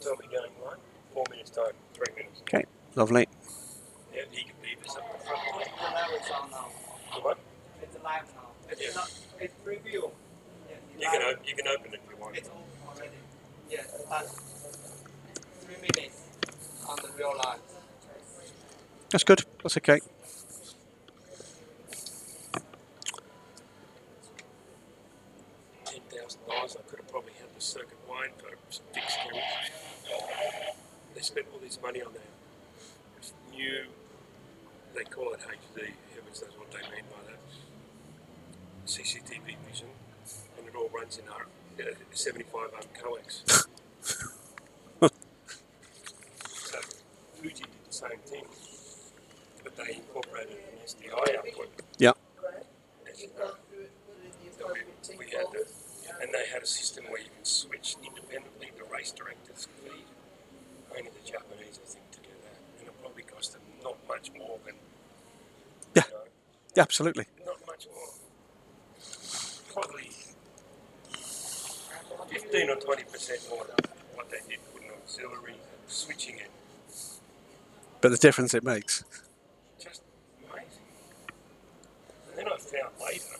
I'll be going live. 4 minutes time, 3 minutes. Okay, lovely. Yeah, he can leave us up the front. The live is on now. The what? It's live now. It's not. It's preview. Yeah, you can open it if you want. It's open already. Yes, but 3 minutes on the real live. That's good. That's okay. $10,000. I could have probably had the circuit wine for some big cameras. They spent all this money on that. This new, they call it HD. Heavens knows what they mean by that. CCTV vision, and it all runs in our 75 ohm coax. So Fuji did the same thing, but they incorporated an SDI output. Yeah. As you know, we had that, and they had a system where you can switch independently the race director's feed. Only the Japanese, I think, to do that, and it probably cost them not much more than. Yeah. Yeah, absolutely. Not much more. Probably 15 or 20% more than what they did with an auxiliary switching it. But the difference it makes. Just amazing. And then I found later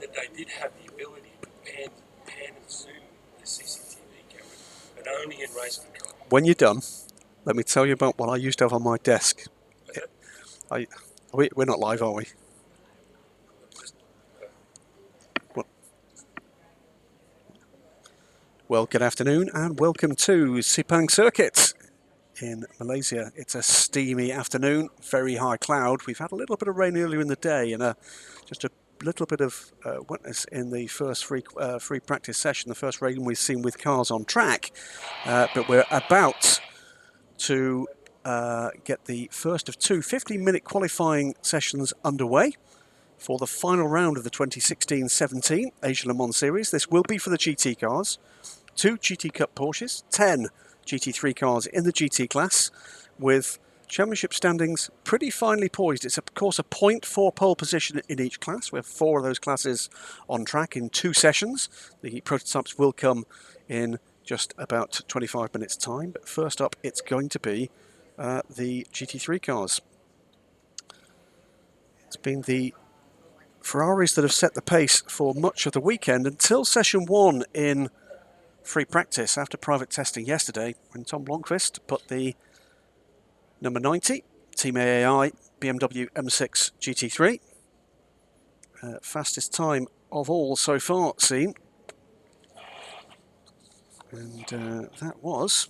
that they did have the ability to pan and zoom the CCTV cameras, but only in race control. When you're done, let me tell you about what I used to have on my desk. We're not live, are we? Well, good afternoon and welcome to Sepang Circuit in Malaysia. It's a steamy afternoon, very high cloud. We've had a little bit of rain earlier in the day and just a little bit of wetness in the first free practice session, the first rain we've seen with cars on track. But we're about to get the first of two 15-minute qualifying sessions underway for the final round of the 2016-17 Asia Le Mans Series. This will be for the GT cars. 2 GT Cup Porsches, 10 GT3 cars in the GT class, with championship standings pretty finely poised. It's of course a point for pole position in each class. We have 4 of those classes on track in 2 sessions. The prototypes will come in just about 25 minutes time, but first up it's going to be the GT3 cars. It's been the Ferraris that have set the pace for much of the weekend until session 1 in free practice after private testing yesterday, when Tom Blomqvist put the number 90 Team AAI BMW M6 GT3 fastest time of all so far seen, and that was,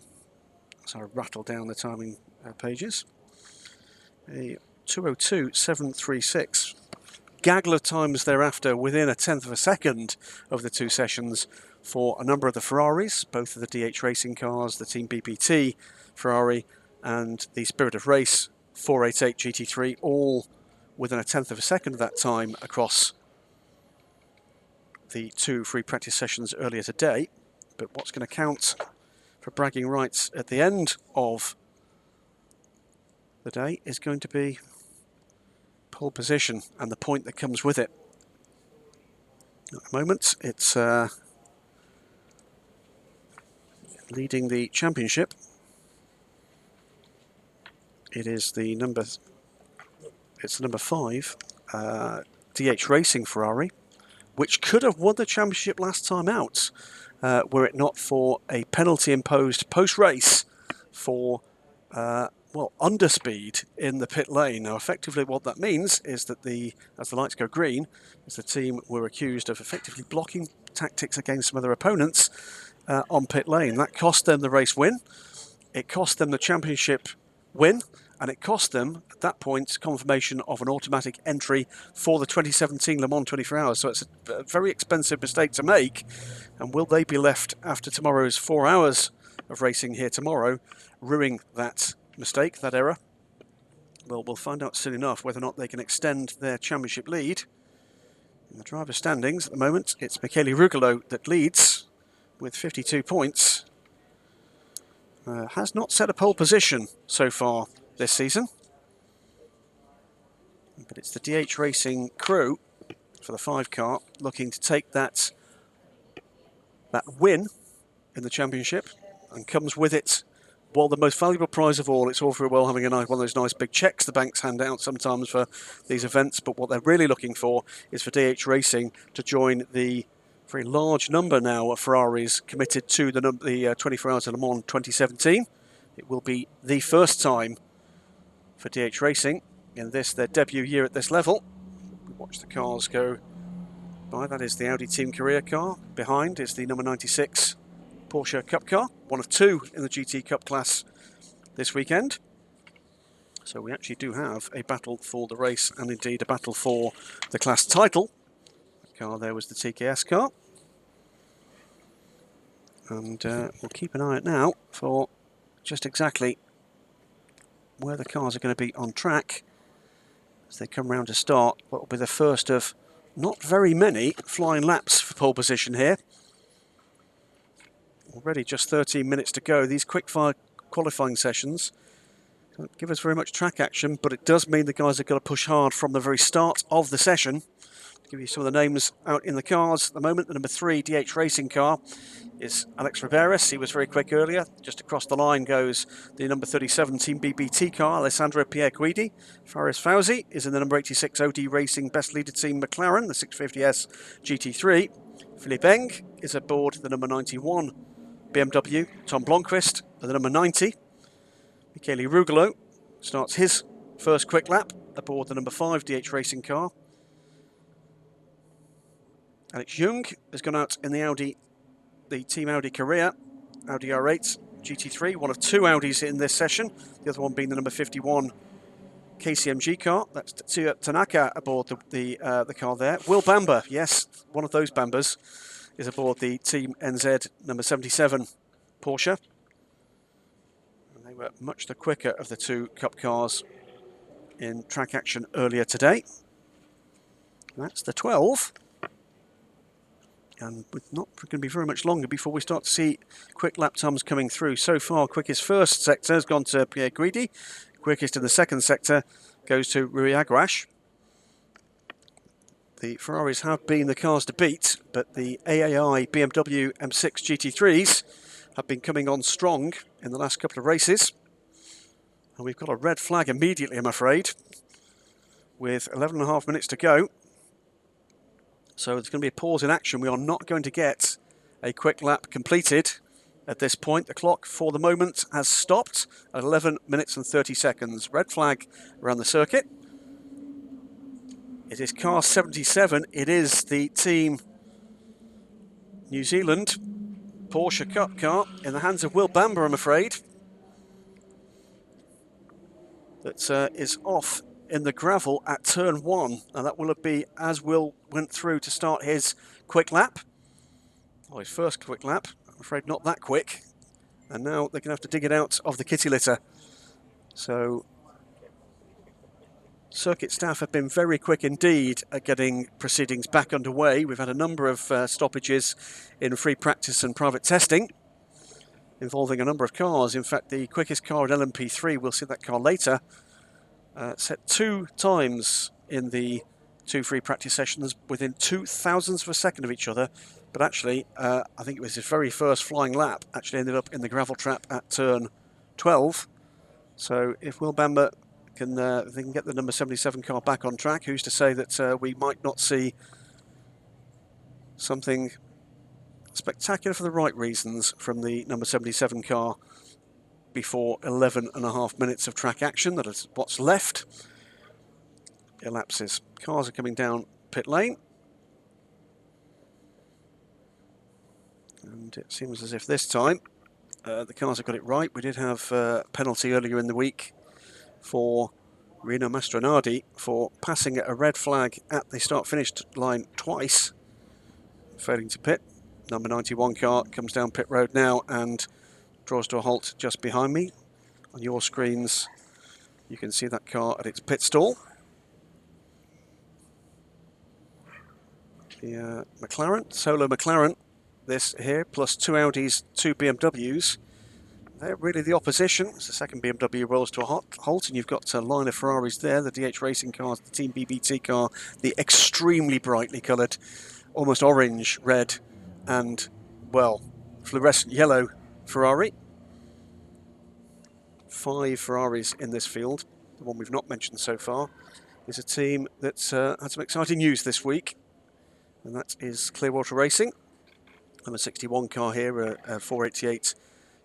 as I rattle down the timing pages, a 2:02.736. Gaggle of times thereafter within a tenth of a second of the 2 sessions for a number of the Ferraris, both of the DH Racing cars, the Team BPT Ferrari and the Spirit of Race 488 GT3, all within a tenth of a second of that time across the 2 free practice sessions earlier today. But what's going to count for bragging rights at the end of the day is going to be pole position and the point that comes with it. At the moment, it's leading the championship. It is the number 5 DH Racing Ferrari, which could have won the championship last time out were it not for a penalty imposed post-race for underspeed in the pit lane. Now effectively what that means is that as the lights go green, is the team were accused of effectively blocking tactics against some of their opponents on pit lane. That cost them the race win, it cost them the championship win, and it cost them at that point confirmation of an automatic entry for the 2017 Le Mans 24 Hours. So it's a very expensive mistake to make, and will they be left after tomorrow's 4 hours of racing here tomorrow ruining that mistake, that error? Well, we'll find out soon enough whether or not they can extend their championship lead. In the driver standings at the moment, it's Michele Rugolo that leads with 52 points. Has not set a pole position so far this season, but it's the DH Racing crew for the 5 car looking to take that win in the championship and comes with it, well, the most valuable prize of all. It's all very well having one of those nice big cheques the banks hand out sometimes for these events, but what they're really looking for is for DH Racing to join the very large number now of Ferraris committed to the 24 Hours of Le Mans 2017. It will be the first time for DH Racing in their debut year at this level. We watch the cars go by. That is the Audi Team Korea car. Behind is the number 96 Porsche Cup car, one of two in the GT Cup class this weekend. So we actually do have a battle for the race and indeed a battle for the class title. The car there was the TKS car. And we'll keep an eye out now for just exactly where the cars are going to be on track as they come round to start what will be the first of not very many flying laps for pole position here. Already just 13 minutes to go. These quick-fire qualifying sessions don't give us very much track action, but it does mean the guys have got to push hard from the very start of the session. To give you some of the names out in the cars at the moment, the number 3 DH Racing car is Alex Riveras. He was very quick earlier. Just across the line goes the number 37 Team BBT car, Alessandro Pierguidi. Faris Fauzi is in the number 86 OD Racing Best Leader Team McLaren, the 650S GT3. Philippe Eng is aboard the number 91 BMW, Tom Blomqvist at the number 90. Michele Rugolo starts his first quick lap aboard the number 5 DH Racing car. Alex Jung has gone out in the Team Audi Korea, Audi R8 GT3, one of two Audis in this session, the other one being the number 51 KCMG car. That's Tetsuya Tanaka aboard the car there. Will Bamber, yes, one of those Bambers, is aboard the Team NZ number 77 Porsche. And they were much the quicker of the two Cup cars in track action earlier today. That's the 12. And it's not going to be very much longer before we start to see quick lap times coming through. So far, quickest first sector has gone to Pierguidi. Quickest in the second sector goes to Rui Aguas. The Ferraris have been the cars to beat, but the AAI BMW M6 GT3s have been coming on strong in the last couple of races. And we've got a red flag immediately, I'm afraid, with 11.5 minutes to go. So there's going to be a pause in action. We are not going to get a quick lap completed at this point. The clock for the moment has stopped at 11 minutes and 30 seconds. Red flag around the circuit. It is car 77. It is the Team New Zealand Porsche Cup car in the hands of Will Bamber, I'm afraid. That is off in the gravel at turn 1. And that will be as Will went through to start his quick lap. Oh, his first quick lap. I'm afraid not that quick. And now they're going to have to dig it out of the kitty litter. So circuit staff have been very quick indeed at getting proceedings back underway. We've had a number of stoppages in free practice and private testing involving a number of cars. In fact, the quickest car at LMP3, we'll see that car later, set 2 times in the 2 free practice sessions within 0.02 of a second of each other. But actually, I think it was his very first flying lap, actually ended up in the gravel trap at turn 12. So if Will Bamber they can get the number 77 car back on track, who's to say that we might not see something spectacular for the right reasons from the number 77 car before 11.5 minutes of track action. That is what's left. Elapses. Cars are coming down pit lane. And it seems as if this time the cars have got it right. We did have a penalty earlier in the week for Rino Mastronardi for passing a red flag at the start-finish line twice, failing to pit. Number 91 car comes down pit road now and draws to a halt just behind me. On your screens, you can see that car at its pit stall. The McLaren, solo McLaren, this here, plus 2 Audis, 2 BMWs. They're really the opposition. As the second BMW rolls to a halt, and you've got a line of Ferraris there, the DH Racing cars, the Team BBT car, the extremely brightly coloured, almost orange, red, and, well, fluorescent yellow Ferrari. 5 Ferraris in this field. The one we've not mentioned so far is a team that's had some exciting news this week, and that is Clearwater Racing. Number 61 car here, a 488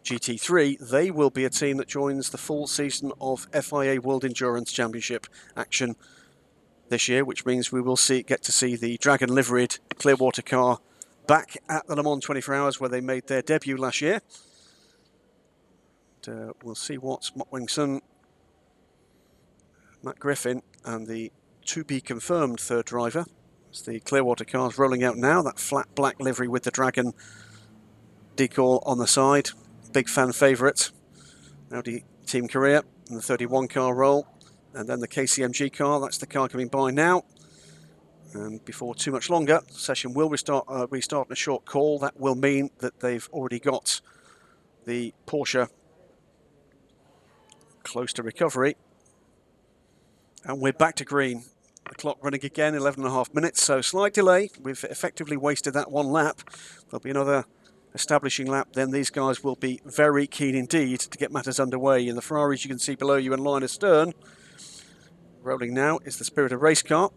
GT3. They will be a team that joins the full season of FIA World Endurance Championship action this year, which means we will get to see the Dragon liveried Clearwater car back at the Le Mans 24 Hours, where they made their debut last year. And, we'll see what Mok Weng Sun, Matt Griffin, and the to-be-confirmed third driver, as the Clearwater car's rolling out now, that flat black livery with the Dragon decal on the side. Big fan favourite. Audi Team Korea in the 31 car roll. And then the KCMG car, that's the car coming by now. And before too much longer, the session will restart in a short call. That will mean that they've already got the Porsche close to recovery. And we're back to green. The clock running again, 11.5 minutes, so slight delay. We've effectively wasted that one lap. There'll be another establishing lap, then these guys will be very keen indeed to get matters underway. In the Ferraris you can see below you and line astern. Rolling now is the Spirit of Race car.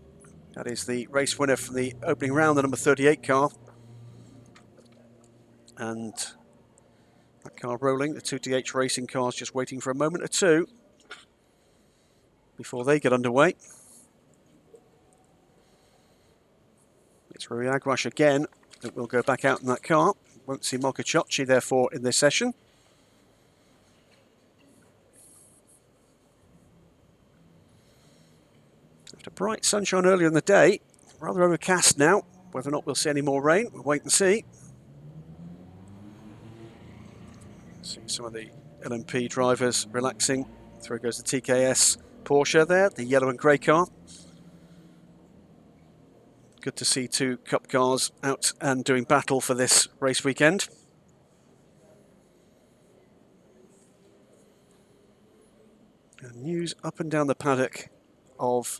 That is the race winner from the opening round, the number 38 car. And that car rolling, the two DH Racing cars just waiting for a moment or two before they get underway. It's Rui Agwash again that will go back out in that car. Won't see Mokachocci therefore in this session. After bright sunshine earlier in the day, rather overcast now. Whether or not we'll see any more rain, we'll wait and see. See some of the LMP drivers relaxing. Through goes the TKS Porsche there, the yellow and grey car. Good to see two Cup cars out and doing battle for this race weekend. And news up and down the paddock of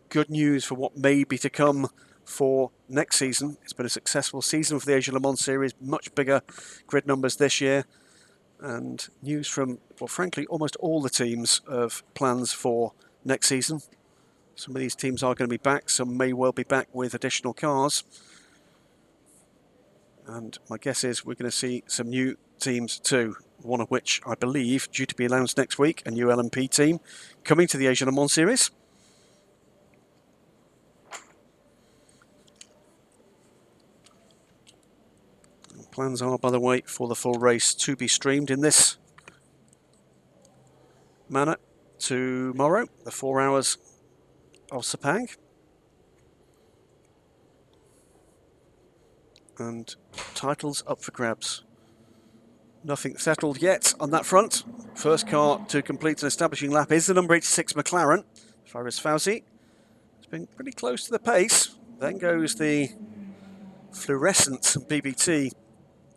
good news for what may be to come for next season. It's been a successful season for the Asia Le Mans Series, much bigger grid numbers this year. And news from, well, frankly, almost all the teams of plans for next season. Some of these teams are going to be back, some may well be back with additional cars. And my guess is we're going to see some new teams too, one of which I believe due to be announced next week, a new LMP team coming to the Asia Le Mans Series. And plans are, by the way, for the full race to be streamed in this manner tomorrow, the 4 hours of Sepang. And titles up for grabs. Nothing settled yet on that front. First car to complete an establishing lap is the number 86 McLaren, Faris Fauzi. It's been pretty close to the pace. Then goes the fluorescent BBT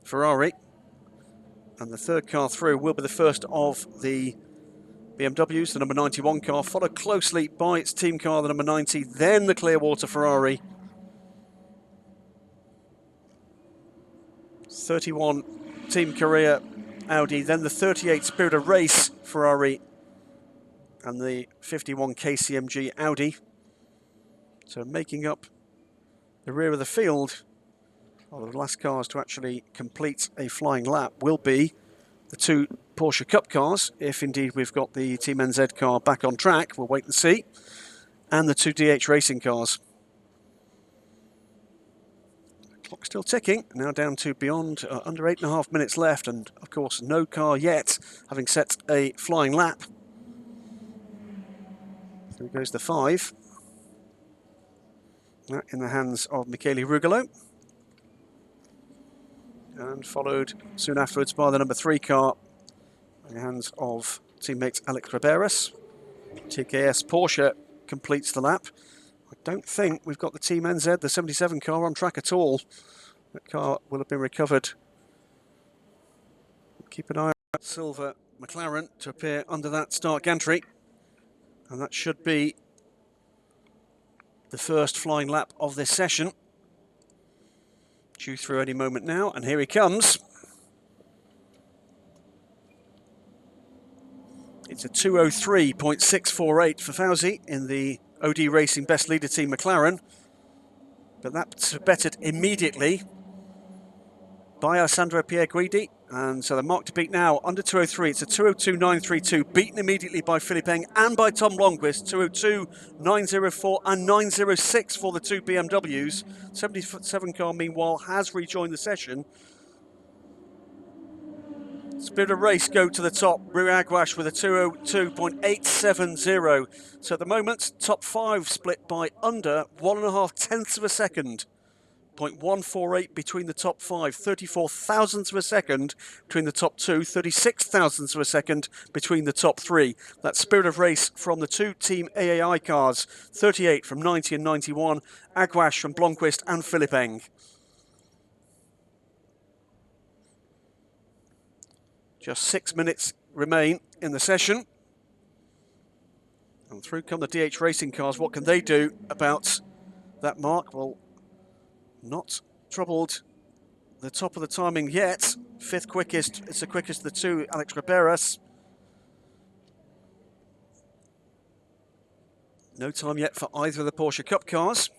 Ferrari. And the third car through will be the first of the BMWs, the number 91 car, followed closely by its team car, the number 90, then the Clearwater Ferrari. 31 Team Korea Audi, then the 38 Spirit of Race Ferrari, and the 51 KCMG Audi. So making up the rear of the field, well, the last cars to actually complete a flying lap will be the two Porsche Cup cars, if indeed we've got the Team NZ car back on track, we'll wait and see, and the two DH Racing cars. Clock still ticking, now down to beyond under 8.5 minutes left, and of course no car yet having set a flying lap. There goes the 5. That in the hands of Michele Rugolo. And followed soon afterwards by the number 3 car in the hands of teammate Alex Riberas. TKS Porsche completes the lap. I don't think we've got the Team NZ, the 77 car, on track at all. That car will have been recovered. Keep an eye on that silver McLaren to appear under that start gantry. And that should be the first flying lap of this session. Due through any moment now, and here he comes. It's a 2:03.648 for Fauzi in the OD Racing Best Leader Team McLaren. But that's bettered immediately by Alessandro Pierguidi. And so the mark to beat now under 2:03. It's a 2:02.932, beaten immediately by Philipp Eng and by Tom Blomqvist. 2:02.904 and 9:06 for the two BMWs. 77 car, meanwhile, has rejoined the session. Spirit of Race go to the top. Rui Aguas with a 2:02.870. So at the moment, top five split by under 1.5 tenths of a second. 0.148 between the top five, 34 thousandths of a second between the top two, 36 thousandths of a second between the top three. That's Spirit of Race from the two Team AAI cars, 38 from 90 and 91, Aguas from Blomqvist and Philipp Eng. Just 6 minutes remain in the session. And through come the DH Racing cars. What can they do about that mark? Well, not troubled the top of the timing yet. Fifth quickest, it's the quickest of the two, Alex Riberas. No time yet for either of the Porsche Cup cars.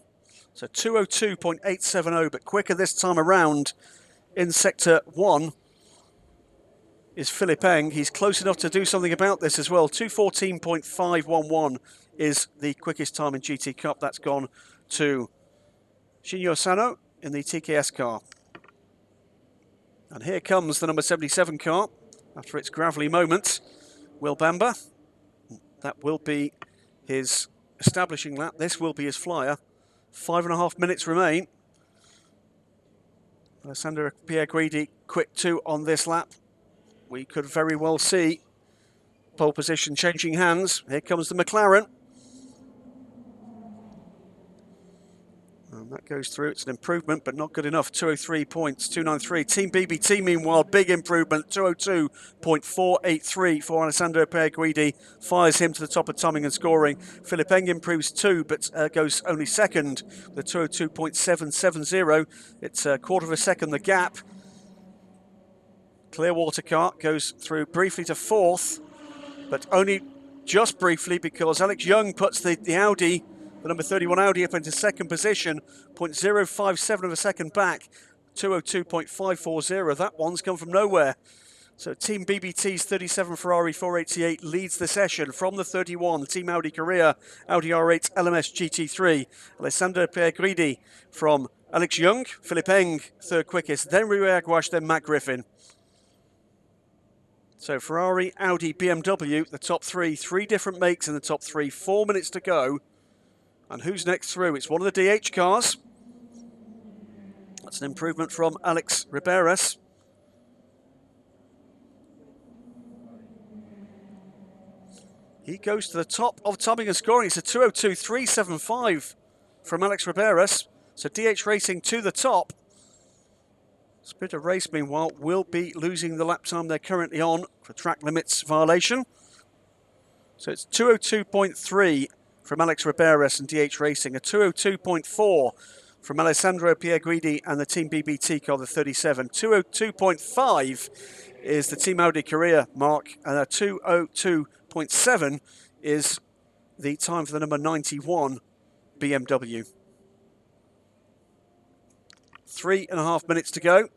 So 2:02.870, but quicker this time around in Sector 1 is Philipp Eng. He's close enough to do something about this as well. 2:14.511 is the quickest time in GT Cup. That's gone to Shinyo Sano in the TKS car. And here comes the number 77 car after its gravelly moment. Will Bamba. That will be his establishing lap. This will be his flyer. 5.5 minutes remain. Alessandro Pierguidi quick two on this lap. We could very well see pole position changing hands. Here comes the McLaren. And that goes through. It's an improvement, but not good enough. 2:03.293. Team BBT, meanwhile, big improvement. 2:02.483 for Alessandro Pierguidi. Fires him to the top of timing and scoring. Philipp Eng improves too, but goes only second. The 2:02.770. It's a quarter of a second the gap. Clearwater car goes through briefly to fourth, but only just briefly because Alex Young puts the Audi, the number 31 Audi, up into second position, 0.057 of a second back, 2:02.540. That one's come from nowhere. So Team BBT's 37 Ferrari 488 leads the session from the 31, Team Audi Korea, Audi R8 LMS GT3. Alessandro Pierguidi from Alex Young, Philipp Eng third quickest, then Rui Aguas, then Matt Griffin. So Ferrari, Audi, BMW, the top three different makes in the top three, 4 minutes to go. And who's next through? It's one of the DH cars. That's an improvement from Alex Riberas. He goes to the top of timing and scoring. It's a 2:02.375 from Alex Riberas. So DH Racing to the top. Spirit of Race, meanwhile, will be losing the lap time they're currently on for track limits violation. So it's 2:02.3 from Alex Riberas and DH Racing, a 2:02.4 from Alessandro Pierguidi and the Team BBT car, the 37. 2:02.5 is the Team Audi Korea mark, and a 2:02.7 is the time for the number 91 BMW. 3.5 minutes to go.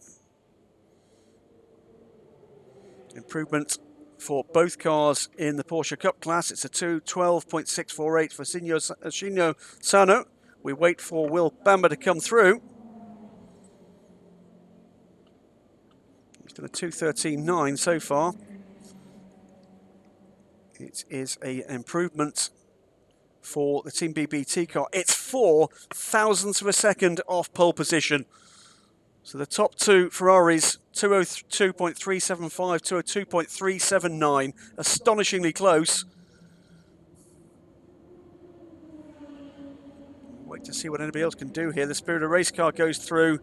Improvement for both cars in the Porsche Cup class. It's a 2:12.648 for Shinyo Sano. We wait for Will Bamba to come through. He's done a 2:13.9 so far. It is an improvement for the Team BBT car. It's 4 thousandths of a second off pole position. So the top two Ferraris, 2:02.375, 2:02.379, astonishingly close. Wait to see what anybody else can do here. The Spirit of Race car goes through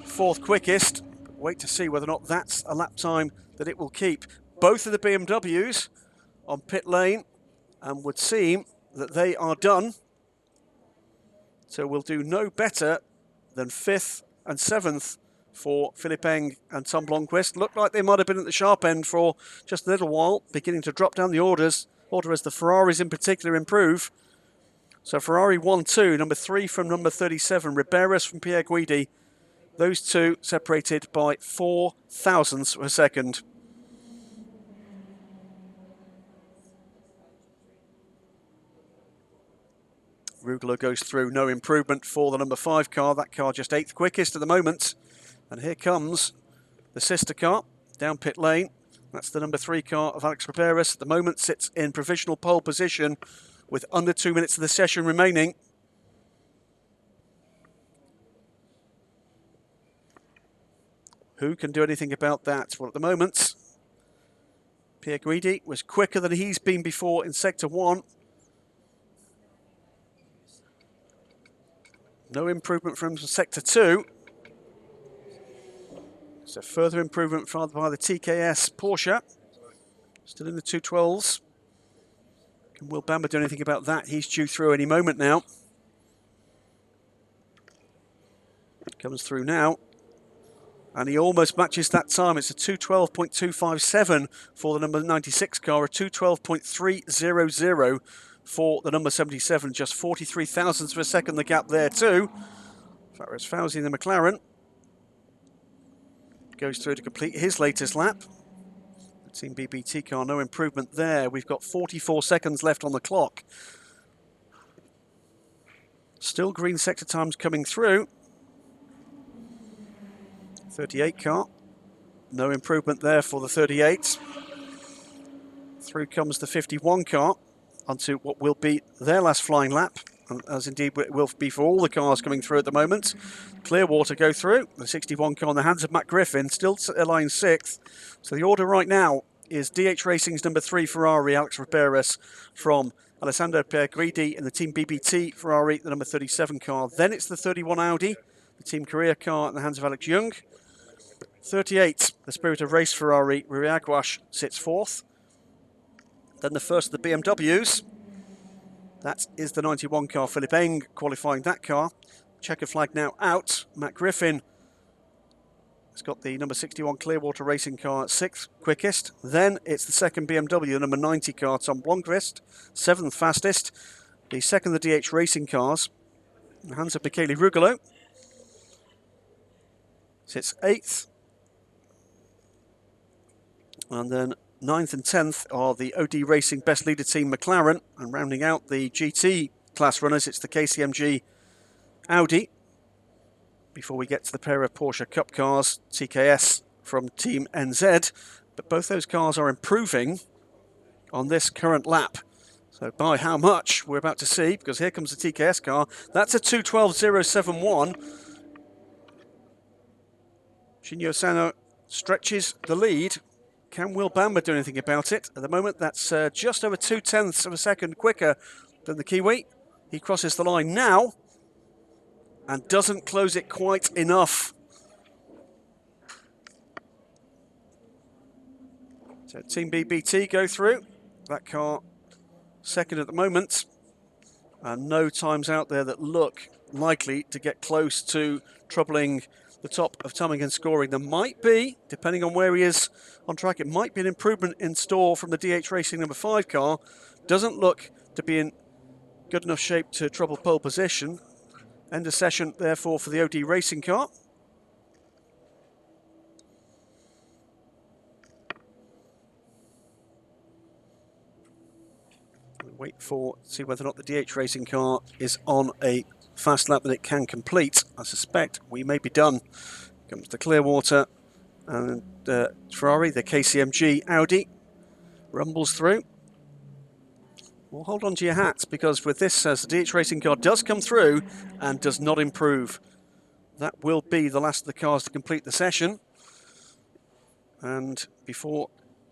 fourth quickest. But wait to see whether or not that's a lap time that it will keep. Both of the BMWs on pit lane, and would seem that they are done. So we'll do no better than 5th and 7th for Philippeng and Tom Blomqvist. Looked like they might have been at the sharp end for just a little while, beginning to drop down the order as the Ferraris in particular improve. So Ferrari 1-2, number 3 from number 37, Riberas from Pierre Guidi. Those two separated by 4 thousandths of a second. Rugolo goes through, no improvement for the number 5 car. That car just 8th quickest at the moment. And here comes the sister car down pit lane. That's the number 3 car of Alex Riberas. At the moment sits in provisional pole position with under 2 minutes of the session remaining. Who can do anything about that? Well, at the moment, Pierre Guidi was quicker than he's been before in Sector 1. No improvement from Sector 2. So further improvement by the TKS Porsche. Still in the 212s. Can Will Bamber do anything about that? He's due through any moment now. Comes through now. And he almost matches that time. It's a 212.257 for the number 96 car, a 212.300 for the number 77. Just 43 thousandths of a second the gap there too. Faris Fauzi in the McLaren goes through to complete his latest lap. The Team BBT car, no improvement there. We've got 44 seconds left on the clock. Still green sector times coming through. 38 car, no improvement there for the 38. Through comes the 51 car onto what will be their last flying lap, as indeed it will be for all the cars coming through at the moment. Clearwater go through, the 61 car in the hands of Matt Griffin, still lying 6th. So the order right now is DH Racing's number 3 Ferrari, Alex Riberas, from Alessandro Pierre Guidi in the Team BBT Ferrari, the number 37 car. Then it's the 31 Audi, the Team Korea car in the hands of Alex Young. 38, the Spirit of Race Ferrari, Rui Aguas sits 4th. Then the first of the BMWs, that is the 91 car, Philippeng qualifying that car. Checker flag now out. Matt Griffin has got the number 61 Clearwater Racing car at 6th quickest. Then it's the second BMW, the number 90 car, Tom Blomqvist, 7th fastest. The second of the DH Racing cars, in the hands of Michele Rugolo, sits 8th. And then 9th and 10th are the OD Racing Best Leader Team McLaren. And rounding out the GT class runners, it's the KCMG Audi. Before we get to the pair of Porsche Cup cars, TKS from Team NZ. But both those cars are improving on this current lap. So by how much, we're about to see, because here comes the TKS car. That's a 212.071. Shinyo Sano stretches the lead. Can Will Bamber do anything about it? At the moment, that's just over 0.2 of a second quicker than the Kiwi. He crosses the line now and doesn't close it quite enough. So Team BBT go through. That car second at the moment. And no times out there that look likely to get close to troubling the top of Tummingen scoring. There might be, depending on where he is on track, it might be an improvement in store from the DH Racing number 5 car. Doesn't look to be in good enough shape to trouble pole position. End of session, therefore, for the OD Racing car. Wait for, see whether or not the DH Racing car is on a fast lap that it can complete. I suspect we may be done. Comes the Clearwater and Ferrari, the KCMG Audi rumbles through. Well, hold on to your hats, because with this, as the DH Racing car does come through and does not improve, that will be the last of the cars to complete the session. And before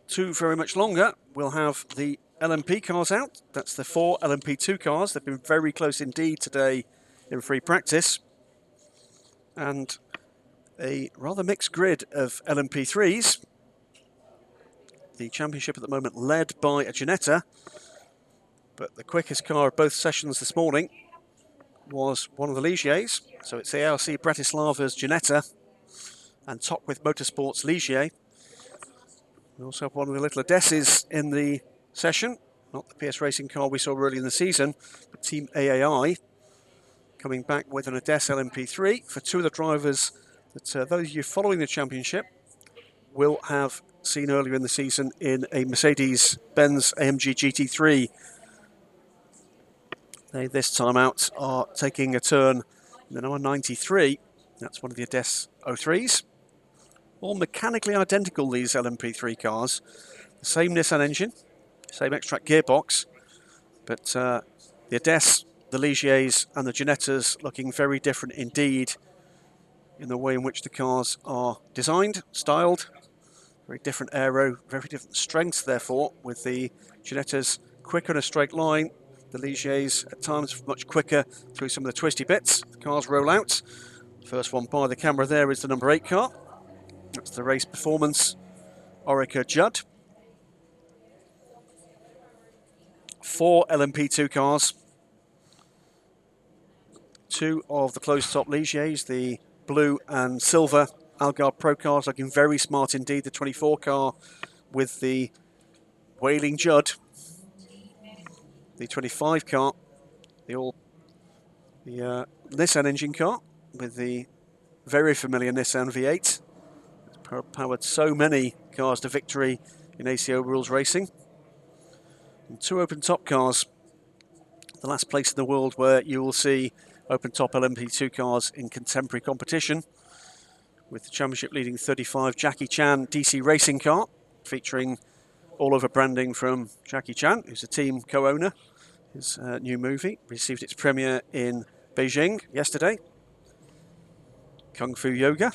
too very much longer, we'll have the LMP cars out. That's the 4 LMP2 cars. They've been very close indeed today in free practice. And a rather mixed grid of LMP3s. The championship at the moment led by a Ginetta, but the quickest car of both sessions this morning was one of the Ligiers. So it's the ARC Bratislava's Ginetta. and Topwith Motorsports Ligier. We also have one of the little Odesses in the session, not the PS Racing car we saw early in the season, but Team AAI coming back with an Odesse LMP3 for two of the drivers that those of you following the championship will have seen earlier in the season in a Mercedes-Benz AMG GT3. They this time out are taking a turn in the number 93. That's one of the Odesse 03s. All mechanically identical, these LMP3 cars. The same Nissan engine, same extract gearbox, but the Odesse, the Ligiers and the Ginettas looking very different indeed in the way in which the cars are designed, styled. Very different aero, very different strengths therefore, with the Ginettas quicker in a straight line, the Ligiers at times much quicker through some of the twisty bits. The cars roll out. First one by the camera there is the number 8 car. That's the Race Performance Orica Judd. 4 LMP2 cars. 2 of the closed-top Ligiers, the blue and silver Algarve Pro cars, looking very smart indeed. The 24 car with the Wailing Judd. The 25 car, the Nissan engine car with the very familiar Nissan V8. Powered so many cars to victory in ACO Rules Racing. And 2 open-top cars, the last place in the world where you will see open-top LMP2 cars in contemporary competition, with the championship leading 35 Jackie Chan DC racing car, featuring all-over branding from Jackie Chan, who's a team co-owner. His new movie received its premiere in Beijing yesterday. Kung Fu Yoga.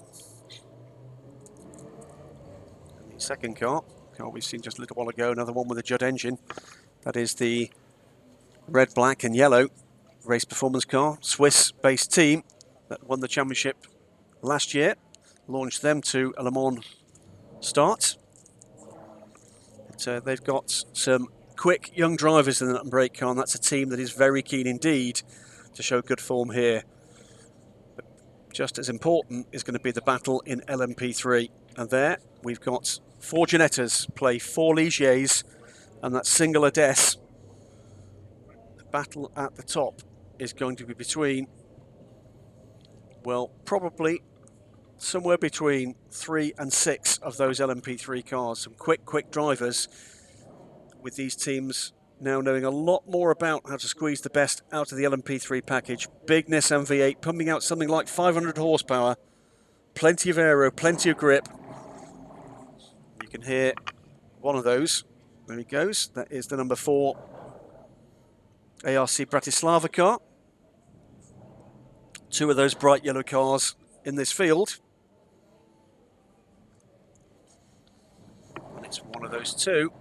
And the second car we've seen just a little while ago, another one with a Judd engine. That is the red, black and yellow race performance car, Swiss-based team that won the championship last year, launched them to a Le Mans start. But, they've got some quick young drivers in the number 8 car, and that's a team that is very keen indeed to show good form here. But just as important is going to be the battle in LMP3, and there we've got 4 Ginettas play 4 Ligiers, and that single Odesse. The battle at the top is going to be between, well, probably somewhere between 3 and 6 of those LMP3 cars. Some quick drivers, with these teams now knowing a lot more about how to squeeze the best out of the LMP3 package. Big Nissan V8 pumping out something like 500 horsepower, plenty of aero, plenty of grip. You can hear one of those. There he goes. That is the number 4 ARC Bratislava car. 2 of those bright yellow cars in this field. And it's one of those 2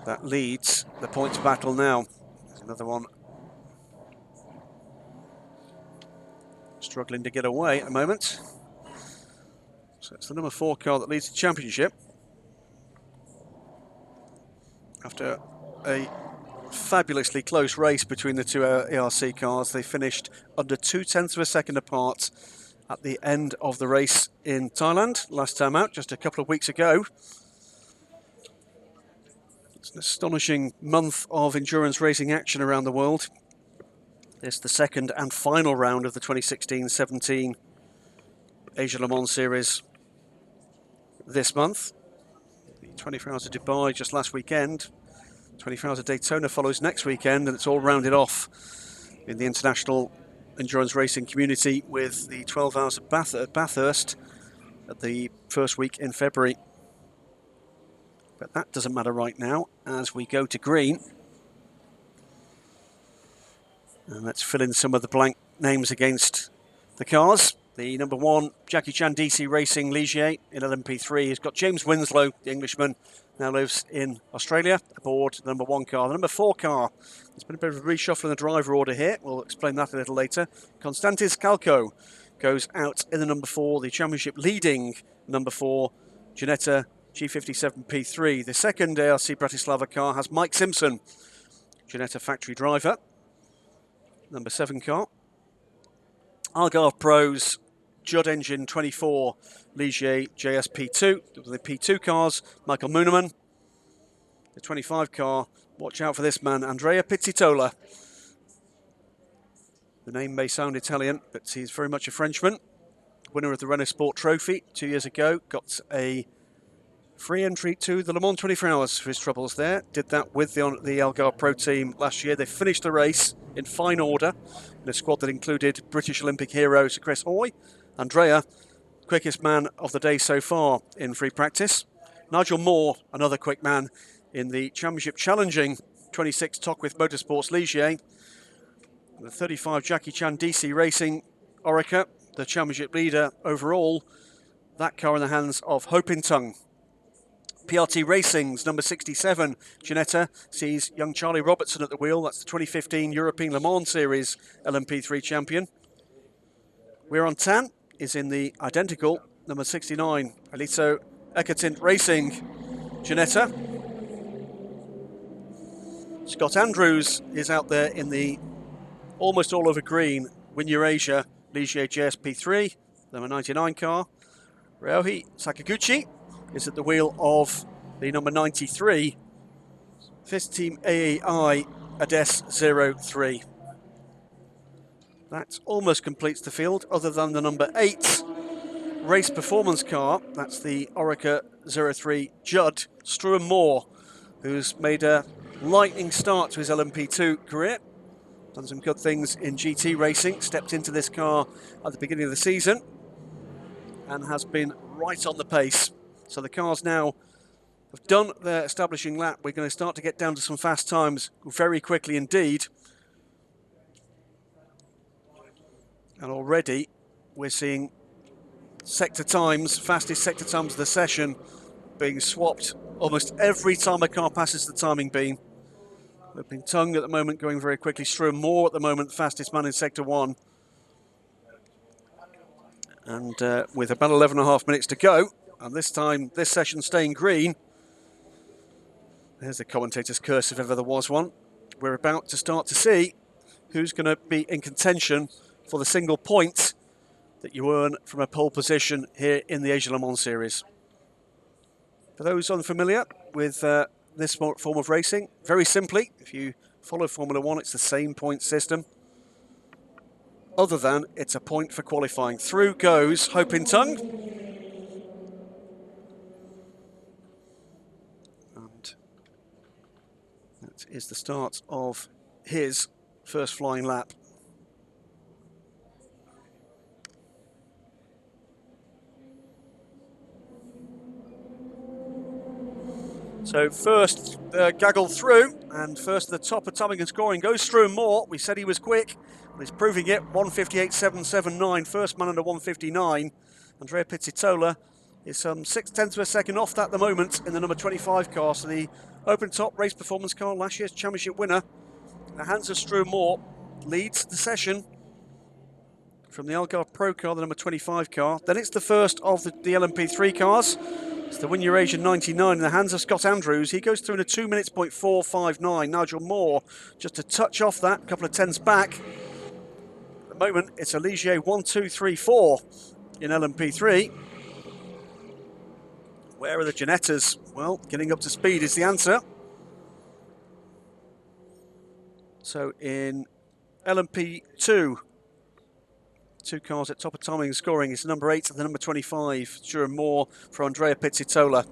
that leads the points battle now. There's another one struggling to get away at the moment. So it's the number 4 car that leads the championship. After a fabulously close race between the 2 ARC cars, they finished under 0.2 of a second apart at the end of the race in Thailand last time out, just a couple of weeks ago. It's an astonishing month of endurance racing action around the world. This is the second and final round of the 2016-17 Asia Le Mans Series this month. The 24 Hours of Dubai just last weekend. 24 Hours of Daytona follows next weekend, and it's all rounded off in the international endurance racing community with the 12 Hours of Bathurst at the first week in February. But that doesn't matter right now as we go to green. And let's fill in some of the blank names against the cars. The number 1 Jackie Chan DC Racing Ligier in LMP3 has got James Winslow, the Englishman, now lives in Australia, aboard the number 1 car. The number 4 car, there's been a bit of a reshuffle in the driver order here. We'll explain that a little later. Konstantis Kalko goes out in the number 4, the championship leading number 4 Ginetta G57 P3. The second ARC Bratislava car has Mike Simpson, Ginetta factory driver. Number 7 car. Algarve Pros Judd Engine 24 Ligier JSP2. The P2 cars, Michael Mooneman. The 25 car, watch out for this man, Andrea Pizzitola. The name may sound Italian, but he's very much a Frenchman. Winner of the Renault Sport Trophy 2 years ago. Got a free entry to the Le Mans 24 Hours for his troubles there. Did that with the Algarve Pro team last year. They finished the race in fine order in a squad that included British Olympic hero Sir Chris Hoy. Andrea, quickest man of the day so far in free practice. Nigel Moore, another quick man in the Championship Challenging 26 Tockwith Motorsports Ligier. The 35 Jackie Chan DC Racing Orica, the championship leader overall. That car in the hands of Ho Pin Tung. PRT Racing's number 67, Ginetta, sees young Charlie Robertson at the wheel. That's the 2015 European Le Mans Series LMP3 champion. We're on Tan is in the identical number 69, Alito Ekatint Racing, Ginetta. Scott Andrews is out there in the almost all over green Win Eurasia Ligier JSP3, number 99 car. Ryohei Sakaguchi is at the wheel of the number 93 FIS Team AEI Ades 03. That almost completes the field, other than the number 8 race performance car. That's the Orica 03 Judd Struan Moore, who's made a lightning start to his LMP2 career. Done some good things in GT racing, stepped into this car at the beginning of the season and has been right on the pace. So the cars now have done their establishing lap. We're going to start to get down to some fast times very quickly indeed. And already we're seeing sector times, fastest sector times of the session, being swapped almost every time a car passes the timing beam. Ho Pin Tung at the moment going very quickly. Struan Moore at the moment, fastest man in sector 1. And with about 11.5 minutes to go, and this time, this session staying green. There's the commentator's curse if ever there was one. We're about to start to see who's going to be in contention for the single point that you earn from a pole position here in the Asia Le Mans Series. For those unfamiliar with this form of racing, very simply, if you follow Formula One, it's the same point system, other than it's a point for qualifying. Through goes Ho Pin Tung. And that is the start of his first flying lap. So first gaggle through, and first to the top of timing and scoring goes Struan Moore. We said he was quick, and he's proving it. 1:58.779, first man under 1:59. Andrea Pizzitola is some 0.6 of a second off that at the moment in the number 25 car. So the open top race performance car, last year's championship winner, in the hands of Struan Moore, leads the session from the Algarve Pro car, the number 25 car. Then it's the first of the LMP3 cars. It's the Win Eurasia 99 in the hands of Scott Andrews. He goes through in a 2 minutes, .459. Nigel Moore just a touch off that, a couple of tenths back. At the moment, it's a Ligier 1, 2, 3, 4 in LMP3. Where are the Ginettas? Well, getting up to speed is the answer. So in LMP2, 2 cars at top of timing and scoring. It's number 8 and the number 25, Struan Moore for Andrea Pizzitola.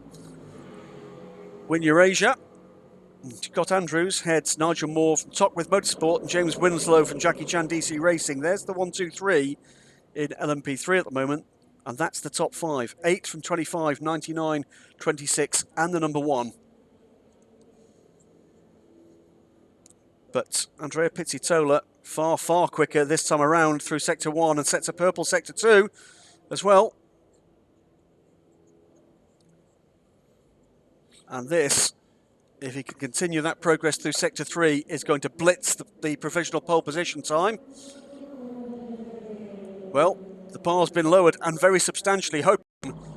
Win Eurasia. Scott Andrews heads Nigel Moore from Tockwith Motorsport and James Winslow from Jackie Chan DC Racing. There's the 1, 2, 3 in LMP3 at the moment. And that's the top 5. 8 from 25, 99, 26 and the number 1. But Andrea Pizzitola far, far quicker this time around through sector 1 and sector purple sector 2 as well. And this, if he can continue that progress through sector 3, is going to blitz the provisional pole position time. Well, the bar's been lowered and very substantially.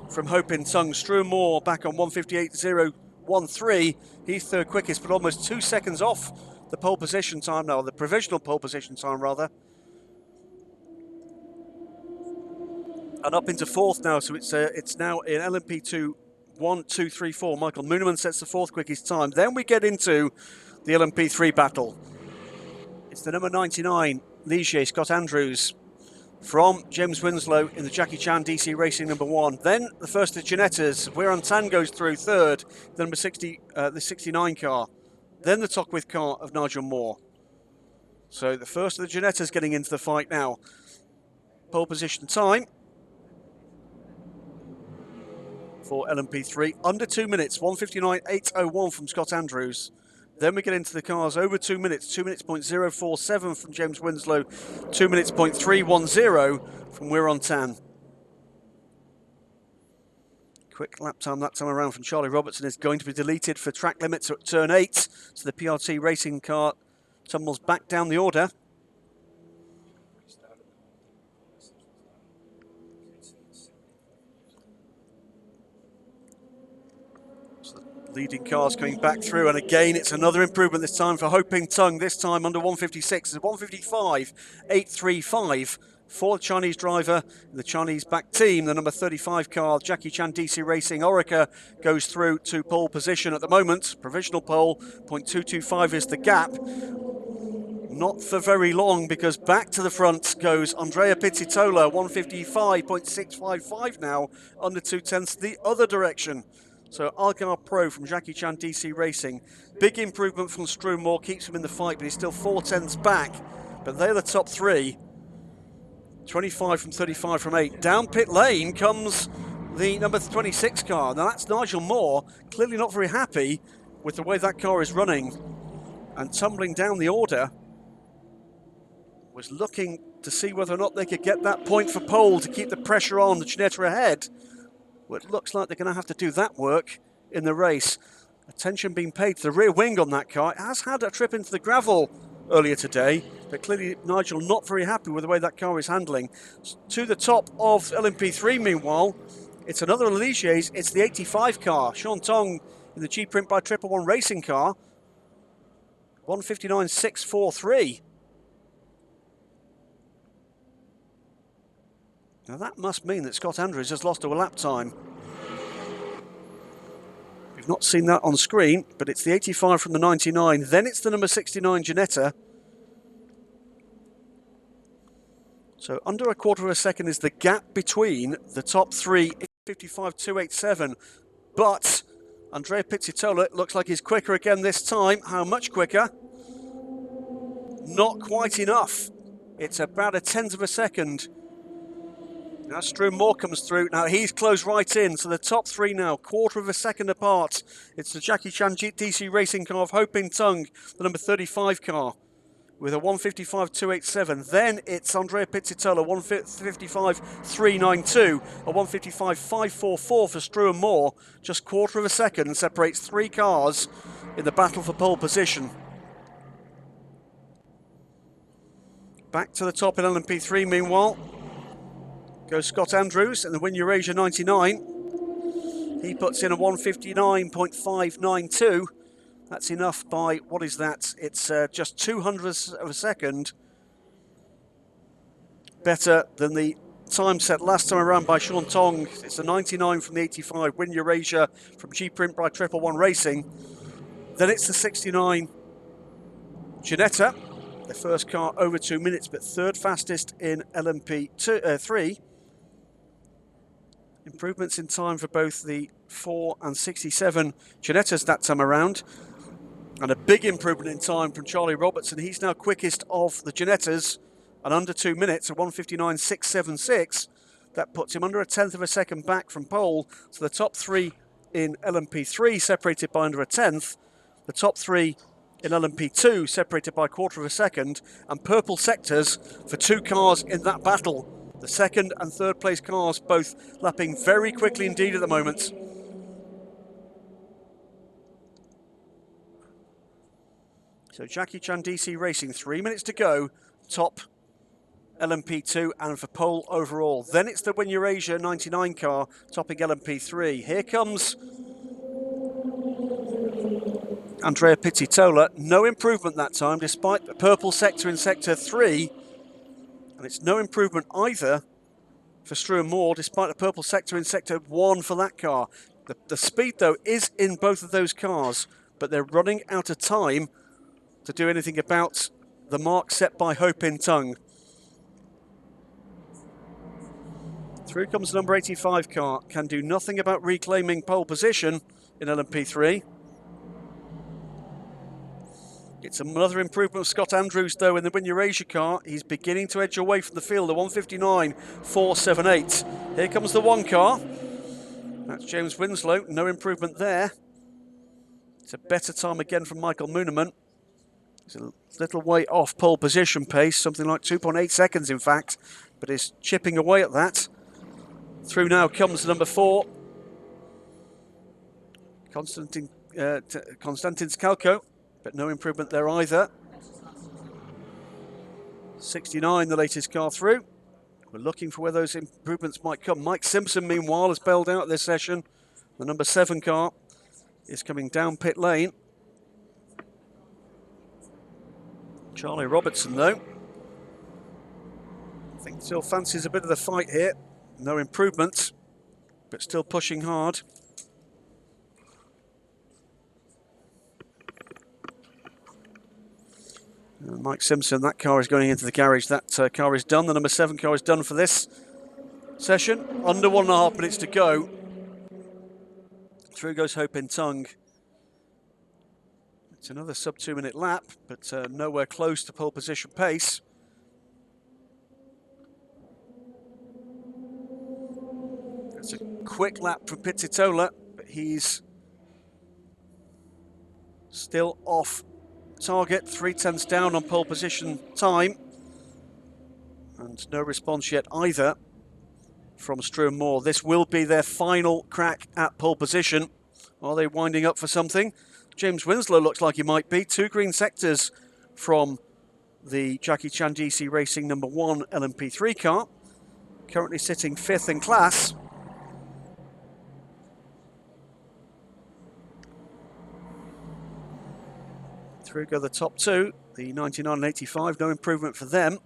From Ho Pin Tung. Struan Moore back on 1:58.013. He's third quickest, but almost 2 seconds off the pole position time now, the provisional pole position time rather. and up into fourth now. So it's now in LMP2 1, 2, 3, 4. Michael Mooneman sets the fourth quickest time. Then we get into the LMP3 battle. It's the number 99 Ligier Scott Andrews from James Winslow in the Jackie Chan DC Racing number 1. Then the first of the Ginettas. We're on Tan goes through third, the number 60, the 69 car. Then the Tockwith car of Nigel Moore. So the first of the Ginettas getting into the fight now. Pole position time for LMP3, under 2 minutes, 1:59.801 from Scott Andrews. Then we get into the cars over 2 minutes, 2 minutes .047 from James Winslow, 2 minutes .310 from We're on Tan. Quick lap time that time around from Charlie Robertson is going to be deleted for track limits at turn 8. So the PRT racing car tumbles back down the order. Leading cars coming back through, and again it's another improvement this time for Hoping Tung, this time under 156. It's 155.835 for the Chinese driver in the Chinese back team. The number 35 car, Jackie Chan DC Racing Orica, goes through to pole position at the moment. Provisional pole, 0.225 is the gap. Not for very long, because back to the front goes Andrea Pizzitola, 155.655 now, under 2/10 the other direction. So Algar Pro from Jackie Chan DC Racing. Big improvement from Struan Moore, keeps him in the fight, but he's still 4/10 back. But they're the top three. 25 from 35 from 8. Down pit lane comes the number 26 car. Now that's Nigel Moore, clearly not very happy with the way that car is running. And tumbling down the order, was looking to see whether or not they could get that point for pole to keep the pressure on the Ginetta ahead. Well, it looks like they're going to have to do that work in the race. Attention being paid to the rear wing on that car. It has had a trip into the gravel earlier today, but clearly Nigel not very happy with the way that car is handling. To the top of LMP3, meanwhile, it's another Ligier's. It's the 85 car. Sean Tong in the G-Print by 111 racing car. 159.643. Now that must mean that Scott Andrews has lost a lap time. We've not seen that on screen, but it's the 85 from the 99. Then it's the number 69 Ginetta. So under a quarter of a second is the gap between the top three, 55.287. But Andrea Pizzitola looks like he's quicker again this time. How much quicker? Not quite enough. It's about a tenth of a second. Now Struan Moore comes through. Now he's closed right in. So the top three now, quarter of a second apart. It's the Jackie Chan DC Racing car of Hoping Tung, the number 35 car, with a 155.287. Then it's Andrea Pizzitola, 155.392, a 155.544 for Struan Moore. Just quarter of a second separates three cars in the battle for pole position. Back to the top in LMP3 meanwhile goes Scott Andrews in the Win Eurasia 99. He puts in a 159.592. That's enough by, what is that? It's just 200ths of a second better than the time set last time around by Sean Tong. It's a 99 from the 85, Win Eurasia from G-Print by 111 Racing. Then it's the 69 Ginetta, the first car over 2 minutes, but third fastest in LMP3. Improvements in time for both the 4 and 67 Ginettas that time around. And a big improvement in time from Charlie Robertson. He's now quickest of the Ginettas and under 2 minutes, a 159.676. That puts him under a tenth of a second back from pole. So the top three in LMP3 separated by under a tenth. The top three in LMP2 separated by a quarter of a second. And purple sectors for two cars in that battle. The second and third place cars both lapping very quickly indeed at the moment. So Jackie Chan DC Racing, 3 minutes to go, top LMP2 and for pole overall. Then it's the Win Eurasia 99 car topping LMP3. Here comes Andrea Pizzitola. No improvement that time despite the purple sector in sector 3. And it's no improvement either for Struan Moore, despite the purple sector in sector 1 for that car. The speed, though, is in both of those cars, but they're running out of time to do anything about the mark set by Ho Pin Tung. Through comes the number 85 car, can do nothing about reclaiming pole position in LMP3. It's another improvement of Scott Andrews, though, in the Win Eurasia car. He's beginning to edge away from the field, the 1:59.478. Here comes the 1 car. That's James Winslow, no improvement there. It's a better time again from Michael Mooneman. He's a little way off pole position pace, something like 2.8 seconds, in fact, but is chipping away at that. Through now comes the number 4, Konstantin Skalko, but no improvement there either. 69, the latest car through. We're looking for where those improvements might come. Mike Simpson, meanwhile, has bailed out this session. The number 7 car is coming down pit lane. Charlie Robertson, though, I think still fancies a bit of the fight here. No improvement, but still pushing hard. Mike Simpson, that car is going into the garage. That car is done. The number 7 car is done for this session. Under 1.5 minutes to go. Through goes Ho Pin Tung. It's another sub 2 minute lap, but nowhere close to pole position pace. It's a quick lap from Pizzitola, but he's still off target, 0.3 down on pole position time, and no response yet either from Struan Moore. This will be their final crack at pole position. Are they winding up for something? James Winslow looks like he might be. 2 green sectors from the Jackie Chan GC Racing number 1 LMP3 car, currently sitting 5th in class. Through go the top 2, the 99 and 85, no improvement for them.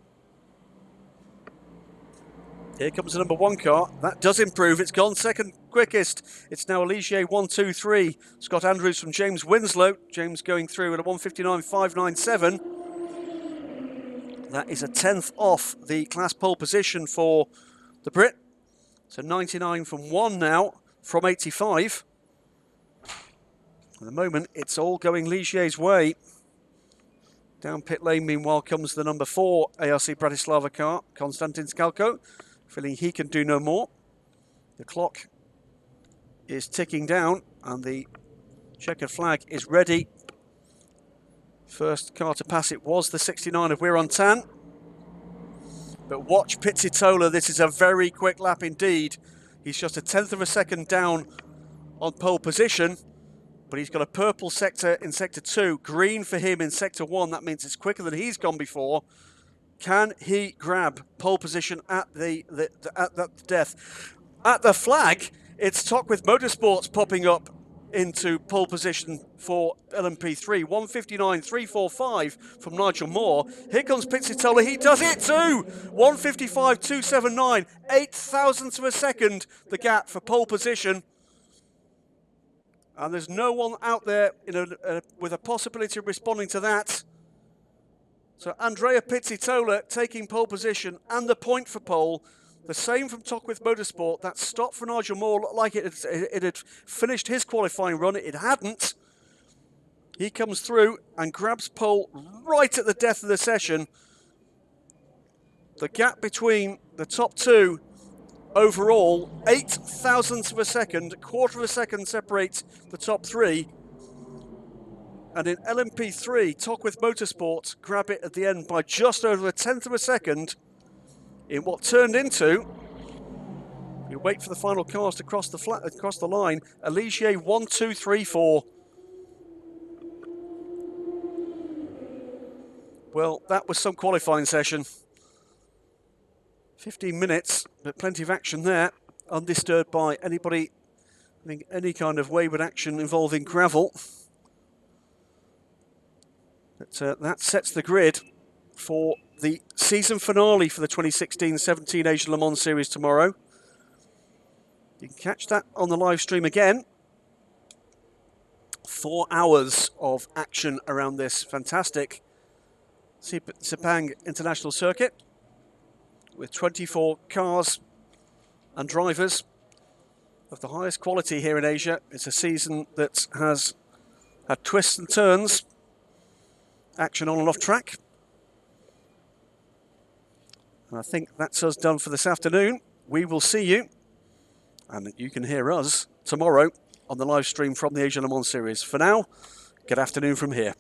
Here comes the number 1 car. That does improve. It's gone second quickest. It's now Aligier 1-2-3. Scott Andrews from James Winslow. James going through at a 1:59.597. That is a 10th off the class pole position for the Brit. So 99 from 1 now from 85. At the moment, it's all going Ligier's way. Down pit lane, meanwhile, comes the number 4 ARC Bratislava car, Konstantin Skalko, feeling he can do no more. The clock is ticking down and the checkered flag is ready. First car to pass it was the 69 of Weir on Tan. But watch Pizzitola, this is a very quick lap indeed. He's just a 10th of a second down on pole position, but he's got a purple sector in sector 2, green for him in sector 1. That means it's quicker than he's gone before. Can he grab pole position at the death? At the flag, it's Tockwith Motorsports popping up into pole position for LMP3. 1:59.345 from Nigel Moore. Here comes Pizzitola. He does it too. 1:55.279. 8 thousandths of a second the gap for pole position. And there's no one out there with a possibility of responding to that. So Andrea Pizzitola taking pole position and the point for pole. The same from Tockwith Motorsport. That stop for Nigel Moore looked like it had finished his qualifying run. It hadn't. He comes through and grabs pole right at the death of the session. The gap between the top 2 overall, 8 thousandths of a second, a quarter of a second separates the top 3. And in LMP3, Tockwith Motorsport grab it at the end by just over a 10th of a second in what turned into, you wait for the final cars to cross the line, Aligier 1-2-3-4. Well, that was some qualifying session. 15 minutes, but plenty of action there, undisturbed by anybody having any kind of wayward action involving gravel. But that sets the grid for the season finale for the 2016-17 Asian Le Mans Series tomorrow. You can catch that on the live stream again. 4 hours of action around this fantastic Sepang International Circuit with 24 cars and drivers of the highest quality here in Asia. It's a season that has had twists and turns, action on and off track. And I think that's us done for this afternoon. We will see you, and you can hear us tomorrow on the live stream from the Asian Le Mans Series. For now, good afternoon from here.